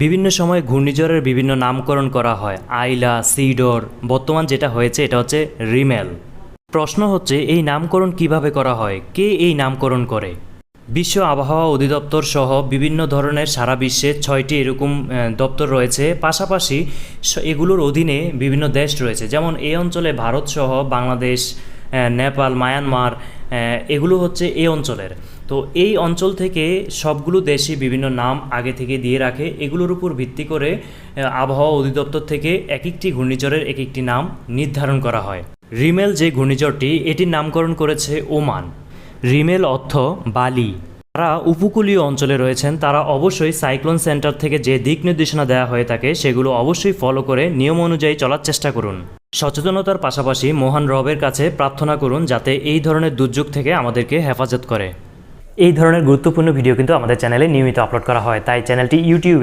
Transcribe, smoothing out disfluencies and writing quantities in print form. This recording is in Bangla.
বিভিন্ন সময় ঘূর্ণিঝড়ের বিভিন্ন নামকরণ করা হয়। আইলা, সিডর, বর্তমান যেটা হয়েছে এটা হচ্ছে রিমেল। প্রশ্ন হচ্ছে এই নামকরণ কিভাবে করা হয়, কে এই নামকরণ করে? বিশ্ব আবহাওয়া অধিদপ্তর সহ বিভিন্ন ধরনের সারা বিশ্বে 6টি এরকম দপ্তর রয়েছে। পাশাপাশি এগুলোর অধীনে বিভিন্ন দেশ রয়েছে, যেমন এই অঞ্চলে ভারত সহ বাংলাদেশ, নেপাল, মায়ানমার, এগুলো হচ্ছে এই অঞ্চলের। তো এই অঞ্চল থেকে সবগুলো দেশই বিভিন্ন নাম আগে থেকে দিয়ে রাখে। এগুলোর উপর ভিত্তি করে আবহাওয়া অধিদপ্তর থেকে এক একটি ঘূর্ণিঝড়ের এক একটি নাম নির্ধারণ করা হয়। রিমেল যে ঘূর্ণিঝড়টি, এটির নামকরণ করেছে ওমান। রিমেল অর্থ বালি। যারা উপকূলীয় অঞ্চলে রয়েছেন তারা অবশ্যই সাইক্লোন সেন্টার থেকে যে দিক নির্দেশনা দেওয়া হয়ে থাকে সেগুলো অবশ্যই ফলো করে নিয়ম অনুযায়ী চলার চেষ্টা করুন। সচেতনতার পাশাপাশি মহান রবের কাছে প্রার্থনা করুন যাতে এই ধরনের দুর্যোগ থেকে আমাদেরকে হেফাজত করে। এই ধরনের গুরুত্বপূর্ণ ভিডিও কিন্তু আমাদের চ্যানেলে নিয়মিত আপলোড করা হয়, তাই চ্যানেলটি ইউটিউবে